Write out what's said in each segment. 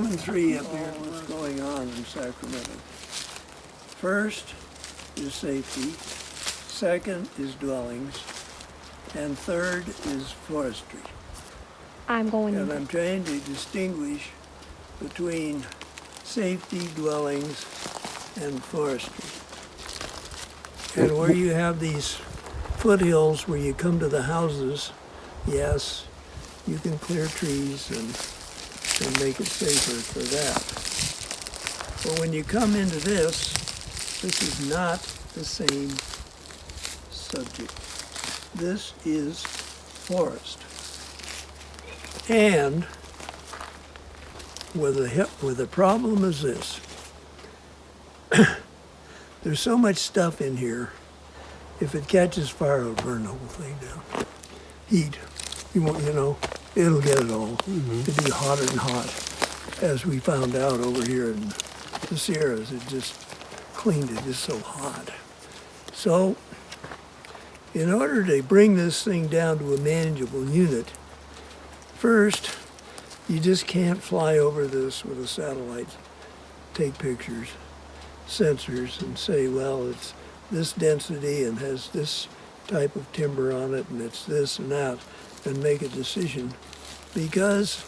grouping three up here, what's going on in Sacramento. First is safety, second is dwellings, and third is forestry. I'm going And in. I'm trying to distinguish between safety, dwellings, and forestry. And where you have these foothills where you come to the houses, yes, you can clear trees and make it safer for that. But when you come into this is not the same subject. This is forest. And where the problem is this. There's so much stuff in here. If it catches fire, it'll burn the whole thing down. Heat, it'll get it all. It'll be hotter and hot, as we found out over here in the Sierras. It just cleaned it just so hot. So, in order to bring this thing down to a manageable unit, first, you just can't fly over this with a satellite, take pictures, sensors, and say, well, it's this density and has this type of timber on it, and it's this and that, and make a decision. Because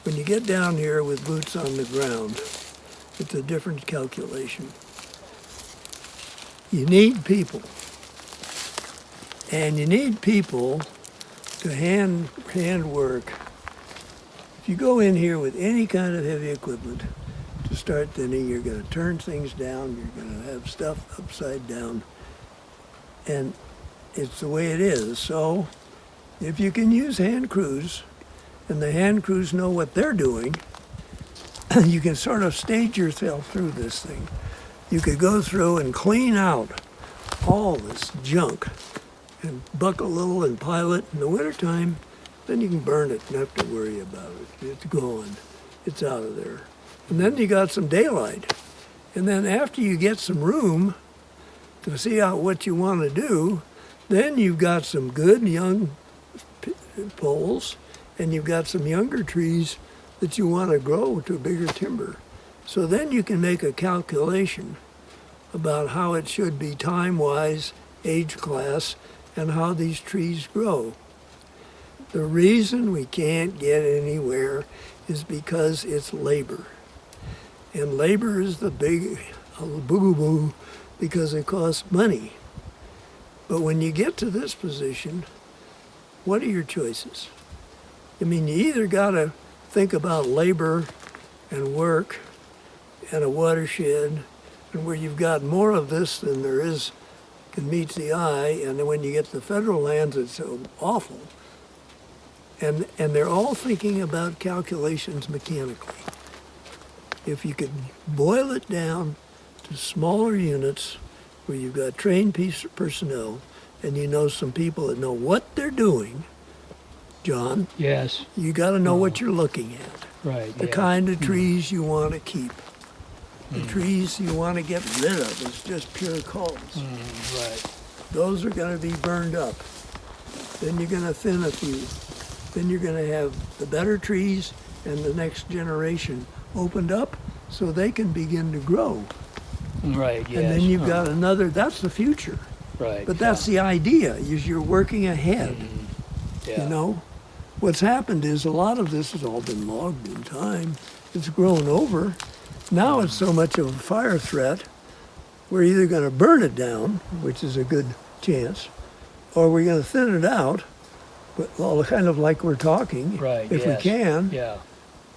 when you get down here with boots on the ground, it's a different calculation. You need people. And you need people to hand work. If you go in here with any kind of heavy equipment to start thinning, you're going to turn things down, you're going to have stuff upside down, and it's the way it is. So if you can use hand crews, and the hand crews know what they're doing, you can sort of stage yourself through this thing. You could go through and clean out all this junk and buck a little and pile it in the wintertime, then you can burn it and not have to worry about it. It's gone. It's out of there. And then you got some daylight. And then after you get some room to see out what you want to do, then you've got some good young poles, and you've got some younger trees that you want to grow to bigger timber. So then you can make a calculation about how it should be time-wise, age class, and how these trees grow. The reason we can't get anywhere is because it's labor. And labor is the big boo-boo because it costs money. But when you get to this position, what are your choices? I mean, you either got to think about labor and work and a watershed, and where you've got more of this than there is can meet the eye, and then when you get to the federal lands, it's so awful. And they're all thinking about calculations mechanically. If you could boil it down to smaller units where you've got trained personnel and you know some people that know what they're doing, John, Yes. you got to know what you're looking at. Right. The yeah. kind of trees you want to keep. The trees you want to get rid of is just pure culls. Right. Those are going to be burned up. Then you're going to thin a few. Then you're going to have the better trees and the next generation opened up so they can begin to grow. Right. Yes. And then you've got another, that's the future. Right. But that's the idea, is you're working ahead. Yeah. You know? What's happened is a lot of this has all been logged in time. It's grown over. Now it's so much of a fire threat, we're either going to burn it down, which is a good chance, or we're going to thin it out, but well, kind of like we're talking, Right. if yes. we can, Yeah.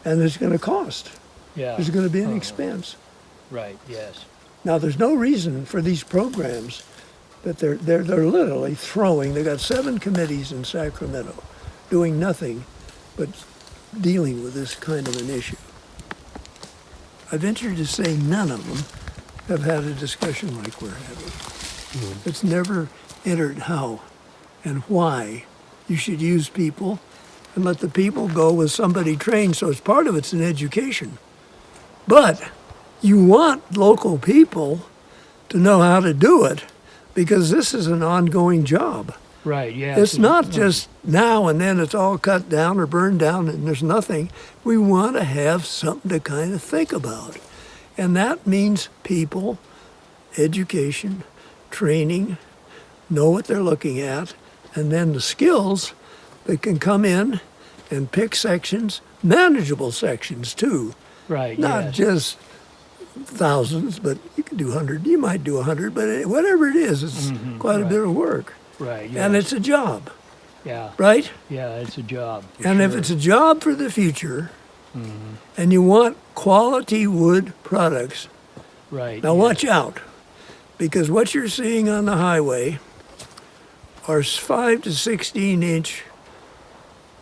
and it's going to cost. Yeah. There's going to be an expense. Right. Yes. Now, there's no reason for these programs that they're literally throwing. They got 7 committees in Sacramento doing nothing but dealing with this kind of an issue. I venture to say none of them have had a discussion like we're having. It's never entered how and why you should use people and let the people go with somebody trained. So it's part of it's an education. But you want local people to know how to do it because this is an ongoing job. Right, yes. It's not just now and then it's all cut down or burned down and there's nothing. We want to have something to kind of think about. And that means people, education, training, know what they're looking at, and then the skills that can come in and pick sections, manageable sections too. Right, Not yes. just thousands, but you can do 100. You might do 100, but whatever it is, it's quite a right. bit of work. Right, yes. And it's a job, Yeah, right? yeah, it's a job. for And if sure. it's a job for the future, and you want quality wood products, Right. now yes. watch out, because what you're seeing on the highway are 5 to 16 inch,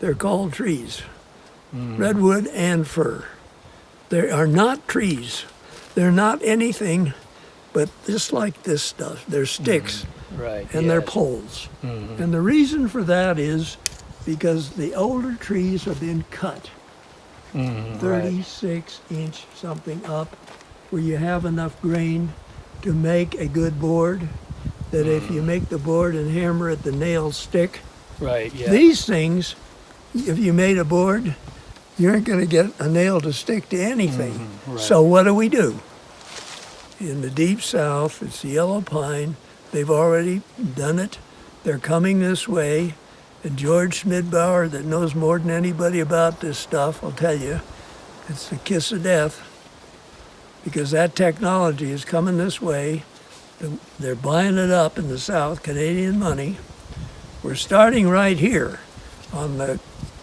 they're called trees, redwood and fir. They are not trees. They're not anything but just like this stuff. They're sticks Right, and they're yes. poles. And the reason for that is because the older trees have been cut. 36 inch something up, where you have enough grain to make a good board, that if you make the board and hammer it, the nails stick. Right, yeah. These things, if you made a board, you aren't going to get a nail to stick to anything. right. So what do? In the deep south, it's the yellow pine. They've already done it. They're coming this way. And George Schmidbauer, that knows more than anybody about this stuff, will tell you, it's the kiss of death, because that technology is coming this way. They're buying it up in the south, Canadian money. We're starting right here on the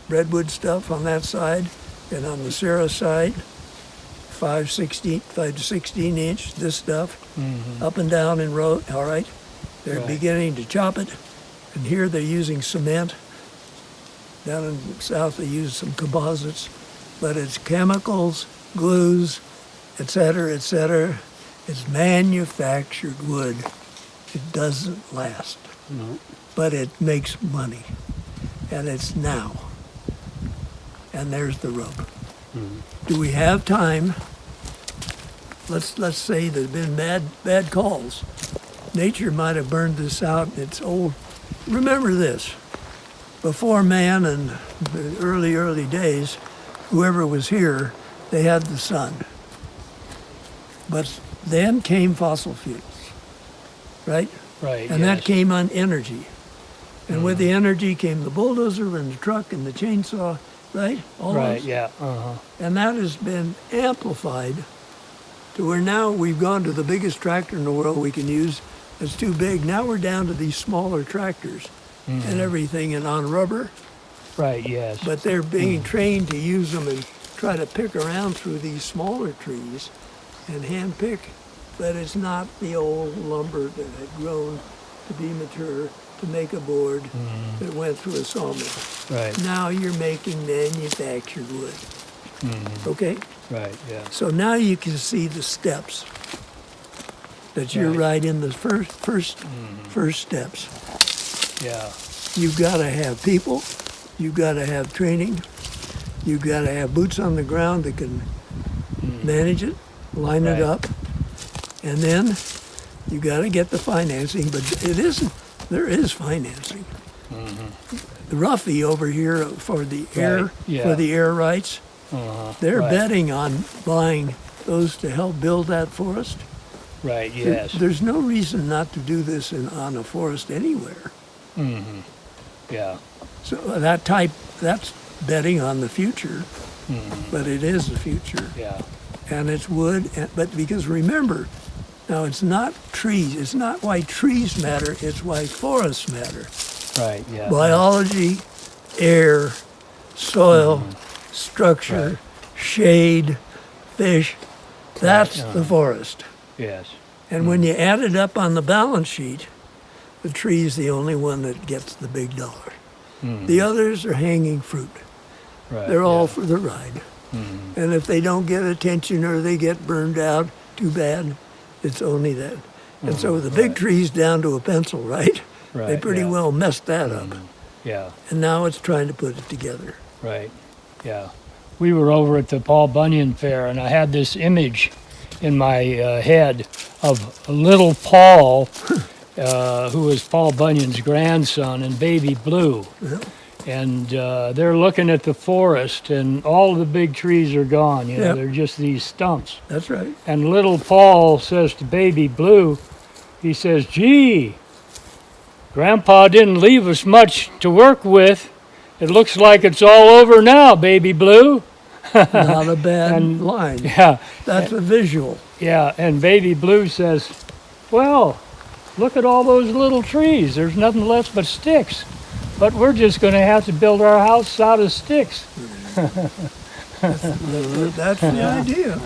redwood stuff on that side, and on the Sierra side, 5 to 16 inch, this stuff, up and down in row, all right? They're Right. beginning to chop it, and here they're using cement. Down in the south they use some composites, but it's chemicals, glues, et cetera, et cetera. It's manufactured wood. It doesn't last, No. but it makes money, and it's now. And there's the rub. Do we have time? Let's say there's been bad calls. Nature might have burned this out. It's old. Remember this: before man and the early days, whoever was here, they had the sun. But then came fossil fuels, right? Right, And that yes. came on energy. And with the energy came the bulldozer and the truck and the chainsaw, right? All Right, those. yeah, uh-huh. And that has been amplified to where now we've gone to the biggest tractor in the world we can use. It's too big. Now we're down to these smaller tractors and everything and on rubber, Right, yes. but they're being trained to use them and try to pick around through these smaller trees and hand pick. But it's not the old lumber that had grown to be mature to make a board that went through a sawmill. Right, Now you're making manufactured wood. Okay? right, yeah. So now you can see the steps. That you're Right. right in the first steps. Yeah, You've got to have people. You've got to have training. You've got to have boots on the ground that can manage it, line it Right. up, and then you got to get the financing. But it isn't. There is financing. The Ruffy over here for the air yeah. for the air rights. uh-huh. They're right. betting on buying those to help build that forest. Right, yes. There's no reason not to do this on a forest anywhere. Yeah, So that's betting on the future, but it is the future. yeah. And it's wood, but because remember, now it's not trees, it's not why trees matter, it's why forests matter. Right, yeah. Biology, air, soil, structure, shade, fish, that's the forest. Yes, And when you add it up on the balance sheet, the tree's the only one that gets the big dollar. The others are hanging fruit. right. They're all yeah. for the ride. And if they don't get attention or they get burned out, too bad. It's only that. And so the big tree's down to a pencil, right? They Right, pretty yeah. well messed that up. Yeah, And now it's trying to put it together. right, yeah. We were over at the Paul Bunyan Fair, and I had this image in my head of little Paul who was Paul Bunyan's grandson, and Baby Blue. Yeah. And they're looking at the forest, and all the big trees are gone. You know, Yep. they're just these stumps. That's right. And little Paul says to Baby Blue, he says, "Gee, Grandpa didn't leave us much to work with. It looks like it's all over now, Baby Blue." Not a bad And- line. Yeah, That's a visual. yeah. And Baby Blue says, "Well, look at all those little trees. There's nothing left but sticks. But we're just going to have to build our house out of sticks." That's the idea.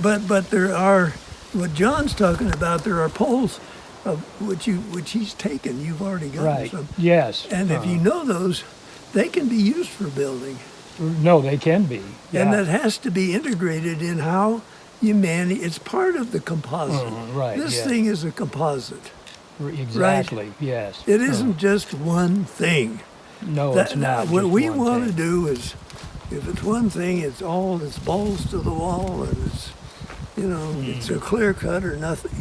But there are, what John's talking about, there are poles of which he's taken. You've already got Right. some. Yes. And if you know those, they can be used for building. No, they can be. Yeah. And that has to be integrated in how you manage. It's part of the composite. right, This yeah. thing is a composite. Exactly. Yes. It isn't just one thing. No, it's not. What just we one want to thing. do is, if it's one thing, it's balls to the wall, and it's, it's a clear cut or nothing.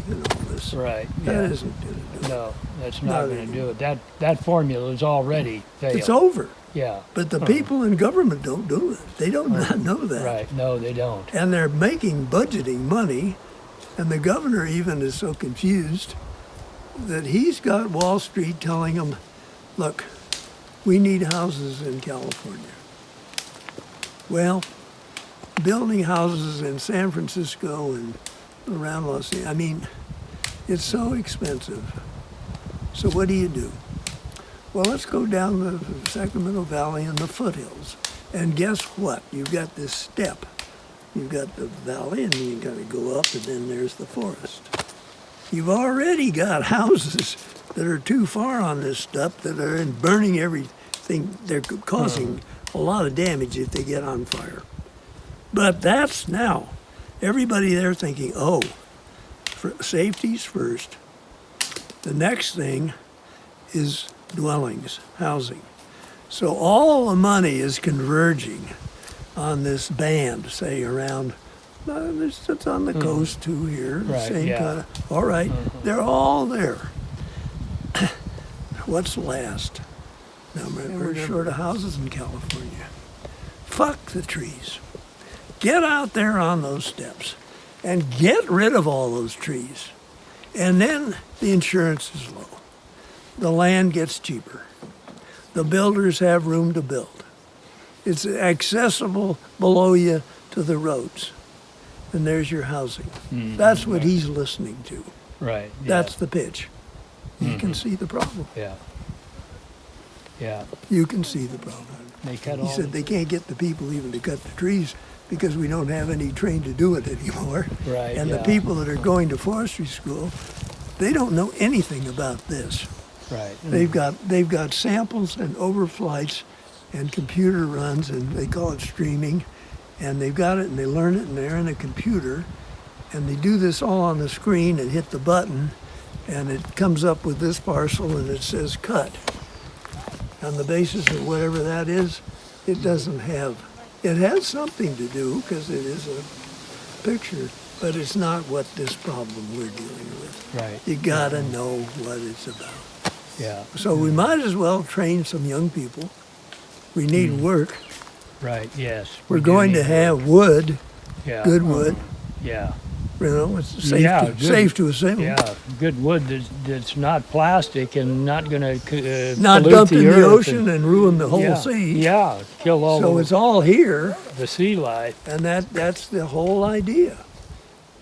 This Right. that Yeah. isn't going to do it. No, that's Not not going to do it. That formula is already failed. It's over. Yeah. But the people in government don't do it. They don't not know that. Right. No, they don't. And they're making budgeting money, and the governor even is so confused that he's got Wall Street telling him, look, we need houses in California. Well, building houses in San Francisco and around Los Angeles, I mean, it's so expensive. So what do? Well, let's go down the Sacramento Valley and the foothills. And guess what? You've got this step. You've got the valley, and then you got to go up, and then there's the forest. You've already got houses that are too far on this stuff that are burning everything. They're causing a lot of damage if they get on fire. But that's now. Everybody there thinking, oh, safety's first. The next thing is dwellings, housing. So all the money is converging on this band, say around, it's on the coast too here, the Right, same yeah. kind of, all right, they're all there. What's last? Now we're short of houses in California. Fuck the trees. Get out there on those steps and get rid of all those trees. And then the insurance is low. The land gets cheaper. The builders have room to build. It's accessible below you to the roads. And there's your housing. That's what he's listening to. Right. Yeah. That's the pitch. You can see the problem. Yeah. Yeah. You can see the problem. They cut He all. said they can't get the people even to cut the trees because we don't have any trained to do it anymore. Right, And the yeah. people that are going to forestry school, they don't know anything about this. Right. They've got samples and overflights and computer runs, and they call it streaming, and they've got it and they learn it and they're in a computer, and they do this all on the screen and hit the button, and it comes up with this parcel and it says cut. On the basis of whatever that is, it doesn't have. It has something to do because it is a picture, but it's not what this problem we're dealing with. Right. You gotta know what it's about. Yeah. So we might as well train some young people. We need work. Right. Yes. We're we do going need to have wood, Yeah. good wood. Yeah. It's safe, Yeah, to, good. safe to assume. Yeah. Good wood that's not plastic and not going to Not pollute dumped the in the earth ocean and ruin the whole yeah. sea. Yeah. Kill all So it's all here, the sea life. and that's the whole idea.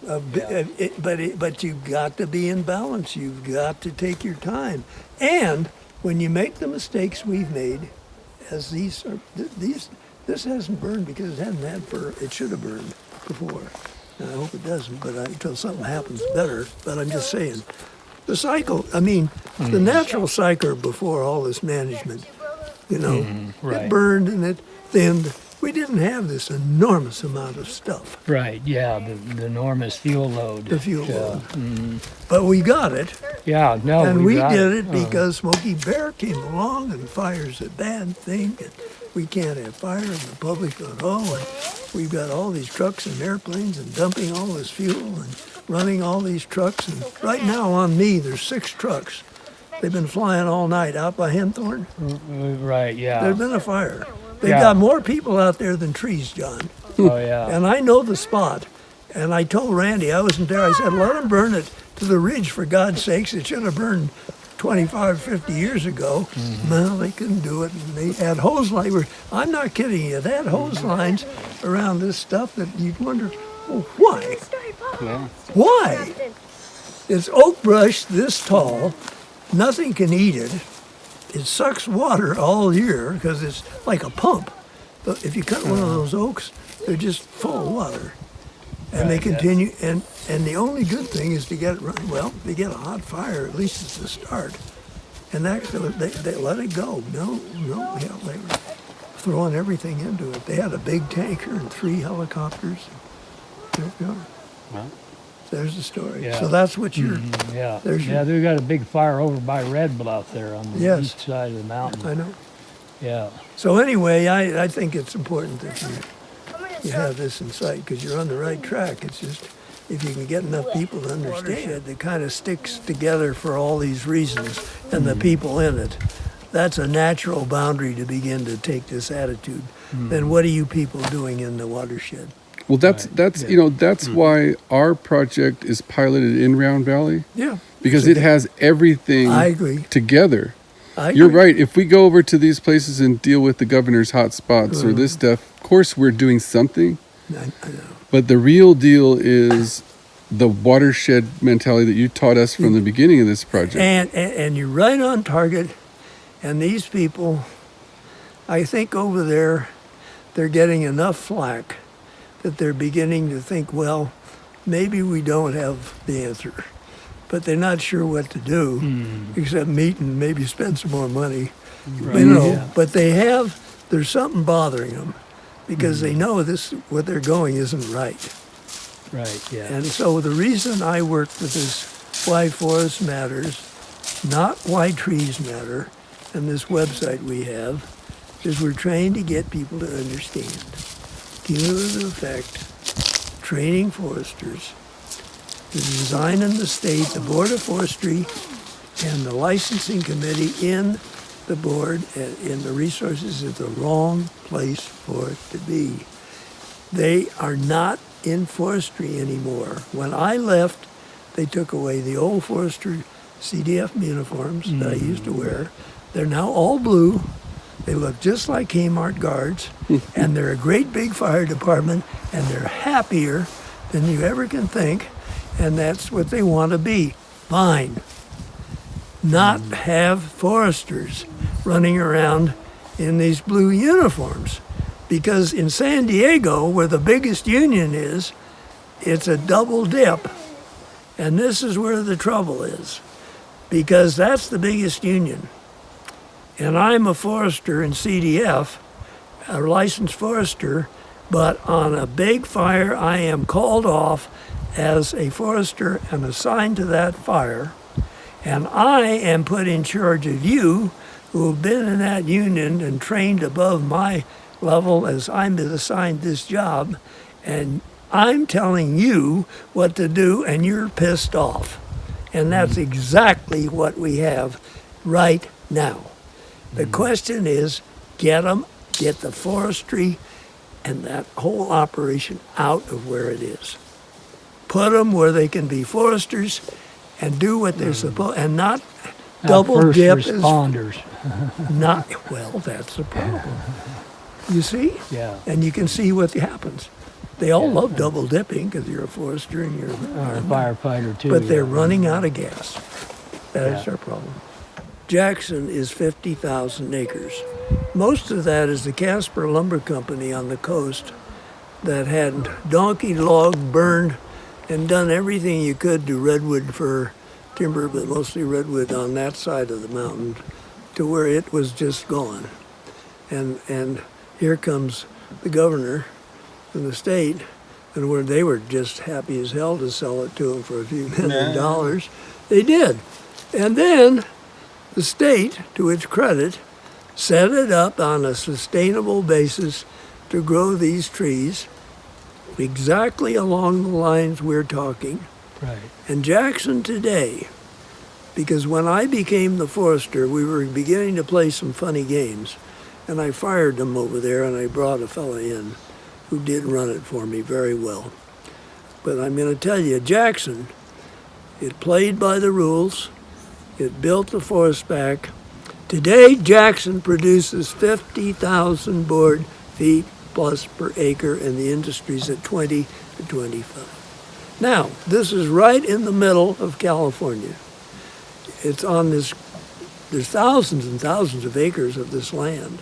Yeah. But you've got to be in balance. You've got to take your time. And when you make the mistakes we've made, as this hasn't burned because it hasn't had fur. It should have burned before. And I hope it doesn't, but until something happens better. But I'm just saying, the cycle. I mean, the natural cycle before all this management. Right. It burned and it thinned. We didn't have this enormous amount of stuff. Right. Yeah. The enormous fuel load. The fuel Yeah. load. But we got it. Yeah. No. And we got did it because Smokey Bear came along, and fire's a bad thing, and we can't have fire, and the public thought, oh, and we've got all these trucks and airplanes and dumping all this fuel, and running all these trucks. And right now on me, there's 6 trucks. They've been flying all night out by Henthorn. Right, yeah. There's been a fire. They've Yeah. got more people out there than trees, John. Oh, yeah. And I know the spot. And I told Randy, I wasn't there, I said, let them burn it to the ridge, for God's sakes. It should have burned 25, 50 years ago. Well, they couldn't do it. And they had hose lines. I'm not kidding you. They had hose lines around this stuff that you'd wonder, well, why? Yeah. Why? It's oak brush this tall. Nothing can eat it. It sucks water all year because it's like a pump. But if you cut one of those oaks, they're just full of water. And they Right, yeah. continue, and the only good thing is to get it running. Well, they get a hot fire, at least it's a start. And that, they let it go. No, yeah, they were throwing everything into it. They had a big tanker and 3 helicopters. There you go. Well. There's the story. Yeah. So that's what you're, Yeah, There's your- yeah, they got a big fire over by Red Bluff there on the Yes. east side of the mountain. I know. Yeah, So anyway, I think it's important that you have this in sight because you're on the right track. It's just if you can get enough people to understand that kind of sticks together for all these reasons and the people in it. That's a natural boundary to begin to take this attitude. Then what are you people doing in the watershed? Well, that's Yeah. that's why our project is piloted in Round Valley Yeah, because it has everything I agree. together. I You're agree. right. If we go over to these places and deal with the governor's hot spots or this stuff, of course we're doing something. I know. But the real deal is the watershed mentality that you taught us from the beginning of this project. And you're right on target. And these people, I think over there, they're getting enough flack that they're beginning to think, well, maybe we don't have the answer. But they're not sure what to do except meet and maybe spend some more money. Right, You know, yeah. but there's something bothering them because they know what they're going isn't right. right, yeah. And so the reason I work with this Why Forests Matters, not Why Trees Matter, and this website we have, is we're trying to get people to understand cumulative effect, training foresters, the design in the state, the Board of Forestry, and the licensing committee in the board and in the resources is the wrong place for it to be. They are not in forestry anymore. When I left, they took away the old forester CDF uniforms that I used to wear. They're now all blue. They look just like Kmart guards, and they're a great big fire department, and they're happier than you ever can think, and that's what they want to be. Fine. Not have foresters running around in these blue uniforms. Because in San Diego, where the biggest union is, it's a double dip. And this is where the trouble is. Because that's the biggest union. And I'm a forester in CDF, a licensed forester, but on a big fire, I am called off as a forester and assigned to that fire. And I am put in charge of you who have been in that union and trained above my level as I'm assigned this job. And I'm telling you what to do, and you're pissed off. And that's exactly what we have right now. The question is, get the forestry and that whole operation out of where it is. Put them where they can be foresters and do what they're supposed, and not double First dip. responders. Well, that's the problem. You see? Yeah. And you can see what happens. They all love double dipping because you're a forester and you're Or a firefighter too. but they're yeah. running out of gas. That is Yeah. our problem. Jackson is 50,000 acres. Most of that is the Casper Lumber Company on the coast that had donkey log burned and done everything you could to redwood for timber, but mostly redwood on that side of the mountain to where it was just gone. And here comes the governor and the state, and where they were just happy as hell to sell it to them for a few million dollars. They did. And then the state, to its credit, set it up on a sustainable basis to grow these trees exactly along the lines we're talking. Right. And Jackson today, because when I became the forester, we were beginning to play some funny games. And I fired them over there, and I brought a fella in who did run it for me very well. But I'm going to tell you, Jackson, it played by the rules. It built the forest back. Today, Jackson produces 50,000 board feet plus per acre, and the industry's at 20 to 25. Now, this is right in the middle of California. It's on this, there's thousands and thousands of acres of this land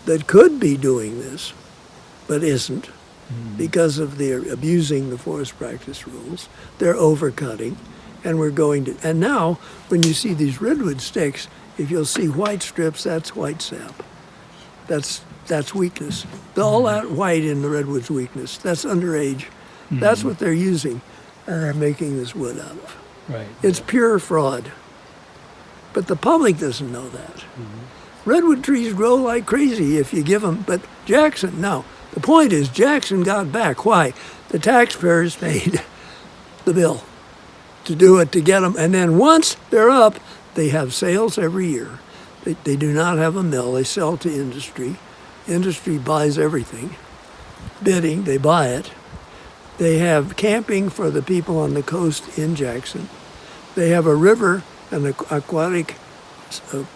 that could be doing this, but isn't because of their abusing the forest practice rules. They're overcutting, and we're going to, and now when you see these redwood sticks, if you'll see white strips, that's white sap. That's weakness. All that white in the redwood's weakness. That's underage. That's what they're using, and they're making this wood out of. Right. It's pure fraud. But the public doesn't know that. Redwood trees grow like crazy if you give them, but Jackson, no. The point is Jackson got back. Why? The taxpayers paid the bill to do it, to get them. And then once they're up, they have sales every year. They do not have a mill. They sell to industry. Industry buys everything. Bidding, they buy it. They have camping for the people on the coast in Jackson. They have a river, an aquatic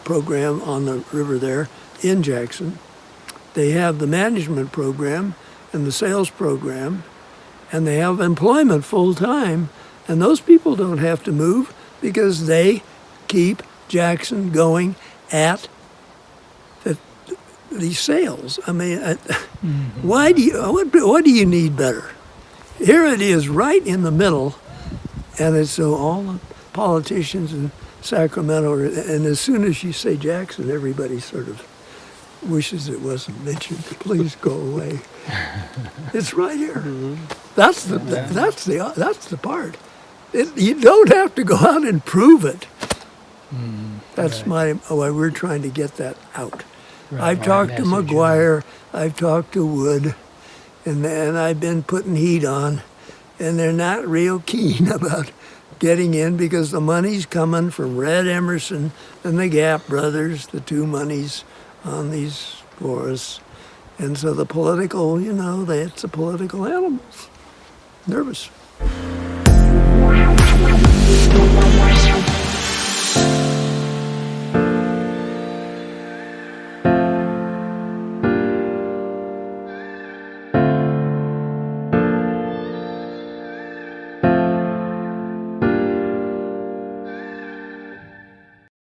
program on the river there in Jackson. They have the management program and the sales program, and they have employment full time. And those people don't have to move because they keep Jackson going at these sales. I mean, why do you? What do you need better? Here it is, right in the middle, and it's so all the politicians in Sacramento, and as soon as you say Jackson, everybody sort of wishes it wasn't mentioned. Please go away. It's right here. That's the part. You don't have to go out and prove it. That's why we're trying to get that out. Right. I've talked to McGuire, I've talked to Wood, and I've been putting heat on, and they're not real keen about getting in because the money's coming from Red Emerson and the Gap brothers, the two monies on these forests. And so the political, it's the political animals. Nervous.